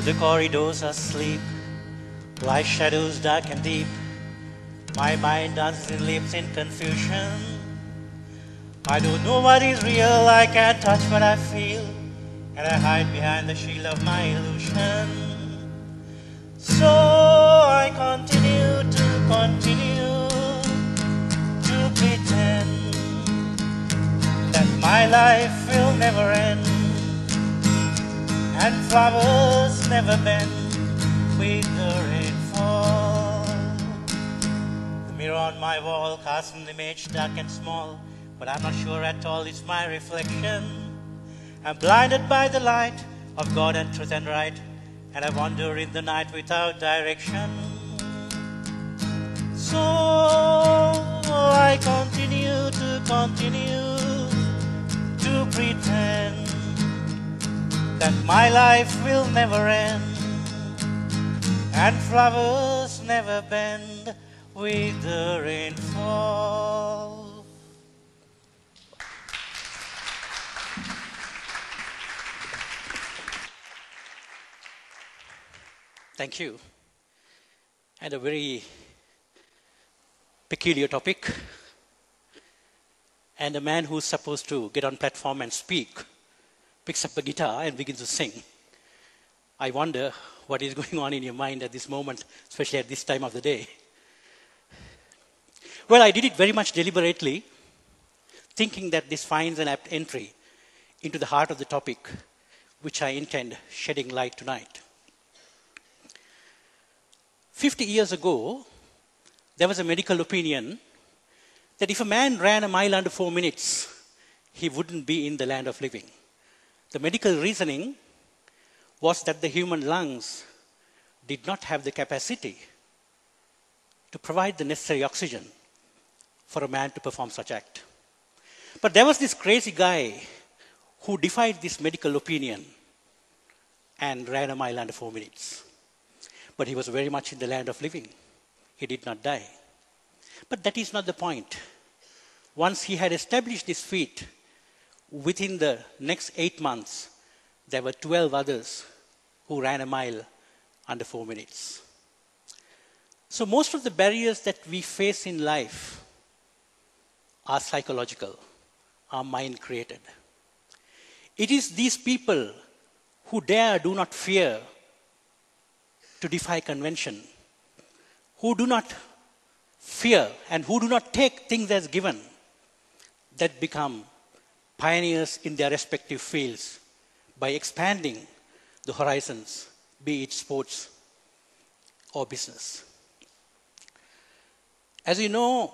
the corridors asleep, lie shadows dark and deep. My mind dances and leaps in confusion. I don't know what is real, I can't touch what I feel, and I hide behind the shield of my illusion. So I continue to pretend that my life will never end, and flowers never bend with the rainfall. The mirror on my wall casts an image dark and small, but I'm not sure at all it's my reflection. I'm blinded by the light of God and truth and right, and I wander in the night without direction. So I continue to pretend that my life will never end, and flowers never bend with the rainfall. Thank you. And a very peculiar topic. And a man who's supposed to get on platform and speak picks up a guitar and begins to sing. I wonder what is going on in your mind at this moment, especially at this time of the day. Well, I did it very much deliberately, thinking that this finds an apt entry into the heart of the topic, which I intend shedding light tonight. 50 years ago, there was a medical opinion that if a man ran a mile under 4 minutes, he wouldn't be in the land of living. The medical reasoning was that the human lungs did not have the capacity to provide the necessary oxygen for a man to perform such act. But there was this crazy guy who defied this medical opinion and ran a mile under 4 minutes. But he was very much in the land of living. He did not die. But that is not the point. Once he had established this feat, within the next 8 months, there were 12 others who ran a mile under 4 minutes. So most of the barriers that we face in life are psychological, are mind created. It is these people who do not fear to defy convention, who do not fear and who do not take things as given, that become pioneers in their respective fields by expanding the horizons, be it sports or business. As you know,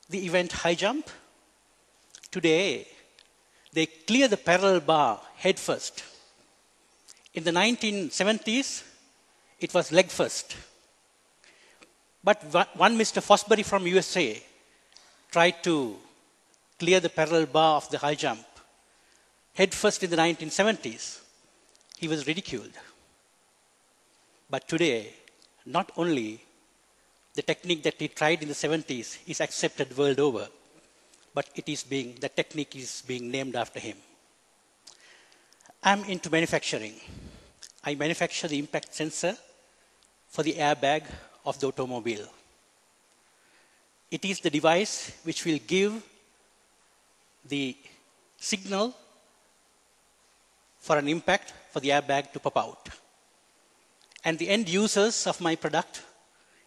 the event high jump, today they clear the parallel bar head first. In the 1970s, it was leg first. But one Mr. Fosbury from USA tried to clear the parallel bar of the high jump head first in the 1970s. He was ridiculed. But today, not only the technique that he tried in the 70s is accepted world over, but the technique is being named after him. I'm into manufacturing. I manufacture the impact sensor for the airbag of the automobile. It is the device which will give the signal for an impact for the airbag to pop out. And the end users of my product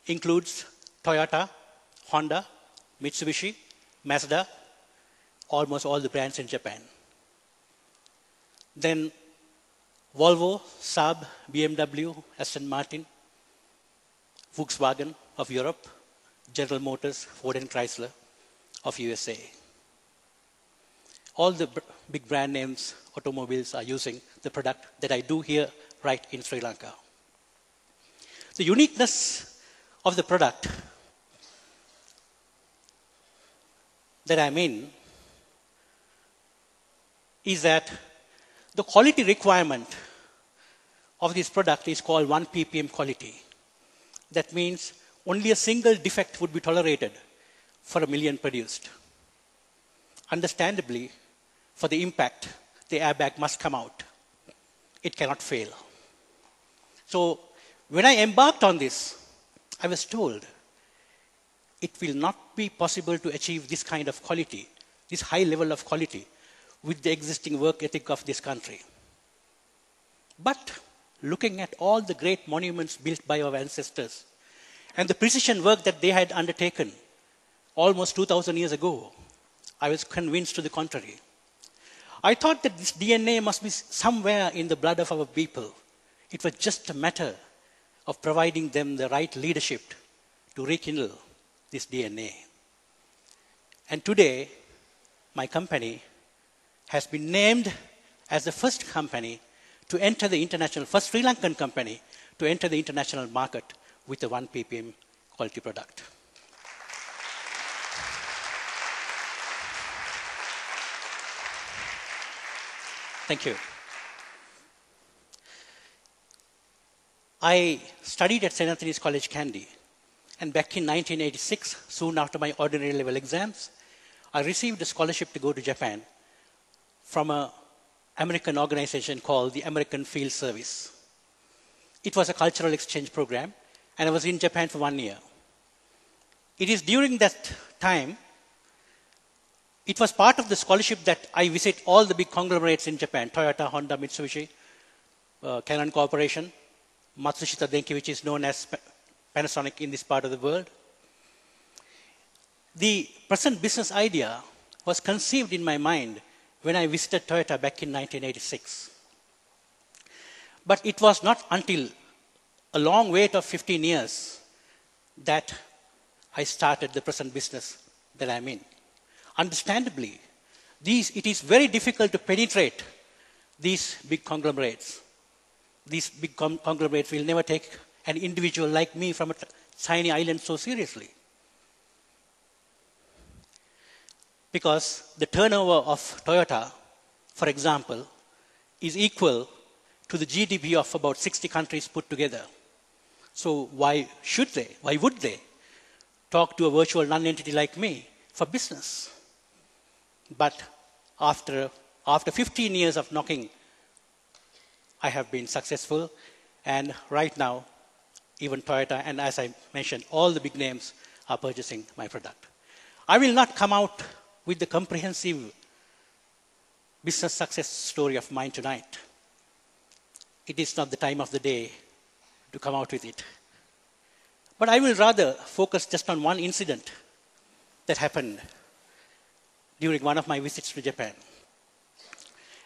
includes Toyota, Honda, Mitsubishi, Mazda, almost all the brands in Japan. Then Volvo, Saab, BMW, Aston Martin, Volkswagen of Europe, General Motors, Ford and Chrysler of USA. All the big brand names automobiles are using the product that I do here right in Sri Lanka. The uniqueness of the product that I'm in is that the quality requirement of this product is called 1 ppm quality. That means only a single defect would be tolerated for 1 million produced. Understandably, for the impact, the airbag must come out. It cannot fail. So when I embarked on this, I was told it will not be possible to achieve this kind of quality, this high level of quality, with the existing work ethic of this country. But looking at all the great monuments built by our ancestors and the precision work that they had undertaken almost 2,000 years ago, I was convinced to the contrary. I thought that this DNA must be somewhere in the blood of our people. It was just a matter of providing them the right leadership to rekindle this DNA. And today, my company has been named as the first company to enter the international, first Sri Lankan company to enter the international market with a 1 ppm quality product. Thank you. I studied at St. Anthony's College, Kandy. And back in 1986, soon after my ordinary level exams, I received a scholarship to go to Japan from an American organization called the American Field Service. It was a cultural exchange program, and I was in Japan for 1 year. It is during that time, it was part of the scholarship that I visit all the big conglomerates in Japan, Toyota, Honda, Mitsubishi, Canon Corporation, Matsushita Denki, which is known as Panasonic in this part of the world. The present business idea was conceived in my mind when I visited Toyota back in 1986. But it was not until a long wait of 15 years that I started the present business that I'm in. Understandably, it is very difficult to penetrate these big conglomerates. These big conglomerates will never take an individual like me from a tiny island so seriously. Because the turnover of Toyota, for example, is equal to the GDP of about 60 countries put together. So why would they talk to a virtual non-entity like me for business? But after 15 years of knocking, I have been successful, and right now, even Toyota, and as I mentioned, all the big names are purchasing my product. I will not come out with the comprehensive business success story of mine tonight. It is not the time of the day to come out with it. But I will rather focus just on one incident that happened during one of my visits to Japan.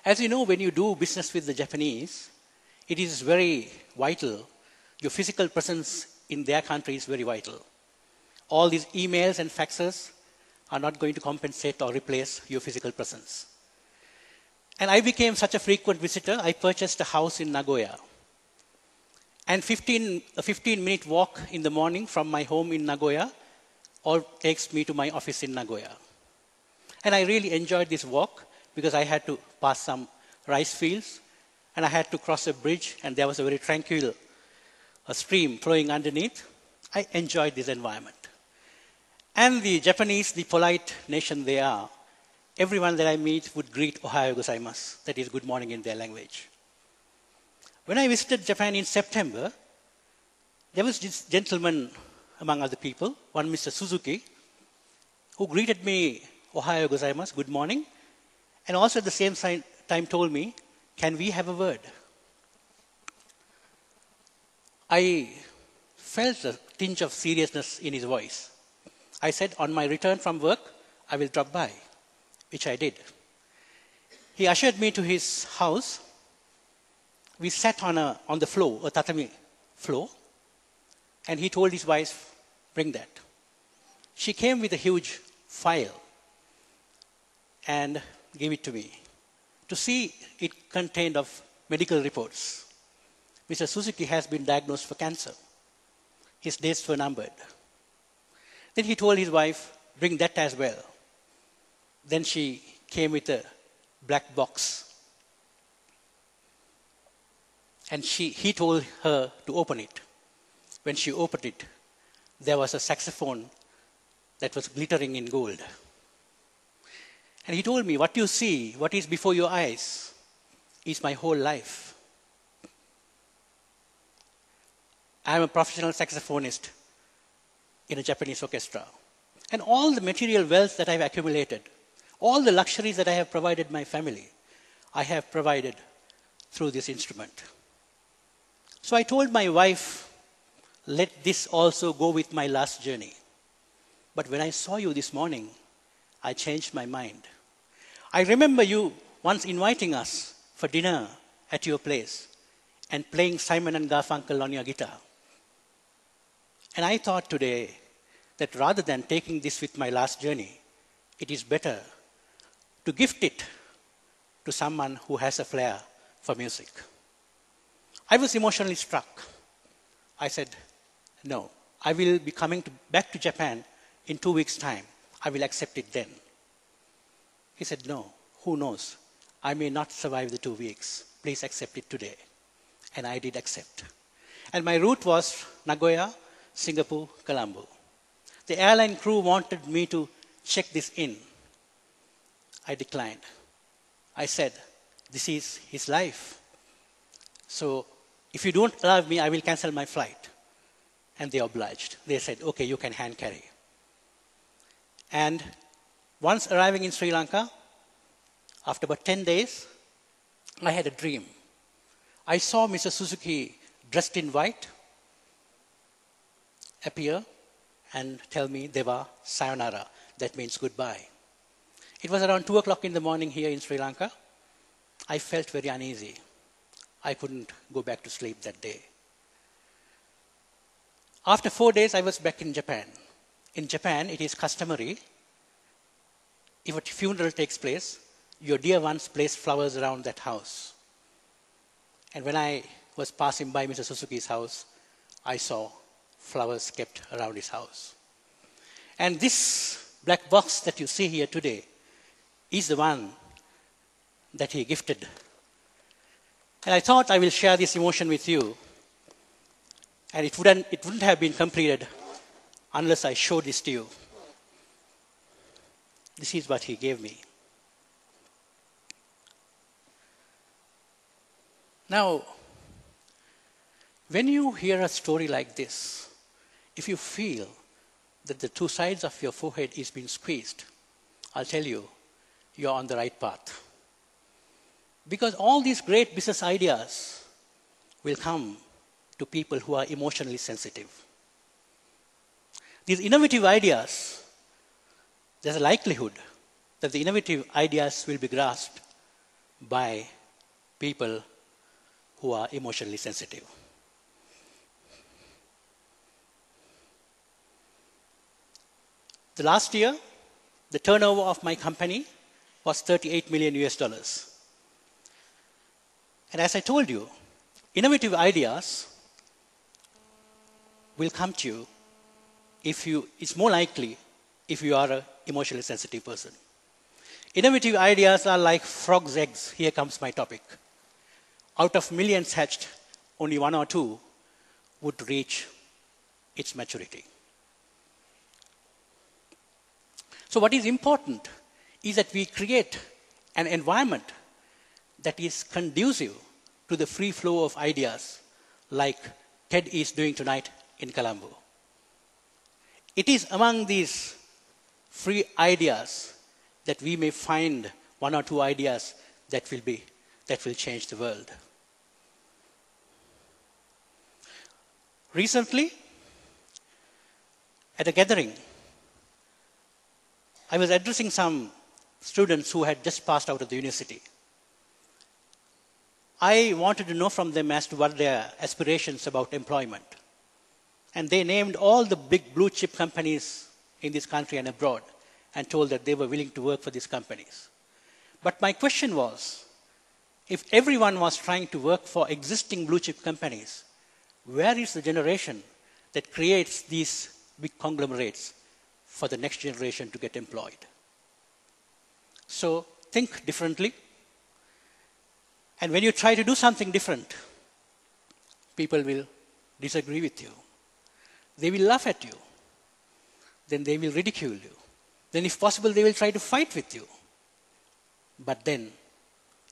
As you know, when you do business with the Japanese, it is very vital. Your physical presence in their country is very vital. All these emails and faxes are not going to compensate or replace your physical presence. And I became such a frequent visitor, I purchased a house in Nagoya. And a 15-minute walk in the morning from my home in Nagoya all takes me to my office in Nagoya. And I really enjoyed this walk because I had to pass some rice fields and I had to cross a bridge and there was a very tranquil stream flowing underneath. I enjoyed this environment. And the Japanese, the polite nation they are, everyone that I meet would greet "Ohayo gozaimasu," that is good morning in their language. When I visited Japan in September, there was this gentleman among other people, one Mr. Suzuki, who greeted me "Ohayo gozaimasu," good morning, and also at the same time told me, "Can we have a word?" I felt a tinge of seriousness in his voice. I said, on my return from work, I will drop by, which I did. He ushered me to his house. We sat on the floor, a tatami floor, and he told his wife, bring that. She came with a huge file and gave it to me. To see, it contained of medical reports. Mr. Suzuki has been diagnosed for cancer. His days were numbered. Then he told his wife, bring that as well. Then she came with a black box. And he told her to open it. When she opened it, there was a saxophone that was glittering in gold. And he told me, what you see, what is before your eyes, is my whole life. I am a professional saxophonist in a Japanese orchestra. And all the material wealth that I've accumulated, all the luxuries that I have provided my family, I have provided through this instrument. So I told my wife, let this also go with my last journey. But when I saw you this morning, I changed my mind. I remember you once inviting us for dinner at your place and playing Simon and Garfunkel on your guitar. And I thought today that rather than taking this with my last journey, it is better to gift it to someone who has a flair for music. I was emotionally struck. I said, no, I will be coming back to Japan in 2 weeks' time. I will accept it then. He said, no, who knows? I may not survive the 2 weeks. Please accept it today. And I did accept. And my route was Nagoya, Singapore, Colombo. The airline crew wanted me to check this in. I declined. I said, this is his life. So if you don't allow me, I will cancel my flight. And they obliged. They said, okay, you can hand carry. And once arriving in Sri Lanka, after about 10 days, I had a dream. I saw Mr. Suzuki dressed in white appear and tell me, Deva, sayonara. That means goodbye. It was around 2 o'clock in the morning here in Sri Lanka. I felt very uneasy. I couldn't go back to sleep that day. After 4 days, I was back in Japan. In Japan, it is customary, if a funeral takes place, your dear ones place flowers around that house. And when I was passing by Mr. Suzuki's house, I saw flowers kept around his house. And this black box that you see here today is the one that he gifted. And I thought I will share this emotion with you. And it wouldn't have been completed unless I showed this to you. This is what he gave me. Now, when you hear a story like this, if you feel that the two sides of your forehead is being squeezed, I'll tell you, you're on the right path. Because all these great business ideas will come to people who are emotionally sensitive. These innovative ideas, there's a likelihood that the innovative ideas will be grasped by people who are emotionally sensitive. The last year, the turnover of my company was 38 million US dollars. And as I told you, innovative ideas will come to you it's more likely if you are an emotionally sensitive person. Innovative ideas are like frog's eggs. Here comes my topic. Out of millions hatched, only 1 or 2 would reach its maturity. So what is important is that we create an environment that is conducive to the free flow of ideas like TED is doing tonight in Colombo. It is among these free ideas that we may find 1 or 2 ideas that will change the world. Recently, at a gathering, I was addressing some students who had just passed out of the university. I wanted to know from them as to what their aspirations about employment. And they named all the big blue chip companies in this country and abroad and told that they were willing to work for these companies. But my question was, if everyone was trying to work for existing blue chip companies, where is the generation that creates these big conglomerates for the next generation to get employed? So think differently. And when you try to do something different, people will disagree with you. They will laugh at you. Then they will ridicule you. Then if possible, they will try to fight with you. But then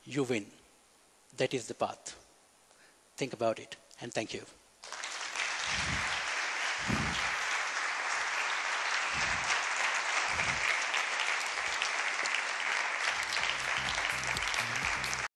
you win. That is the path. Think about it, and thank you.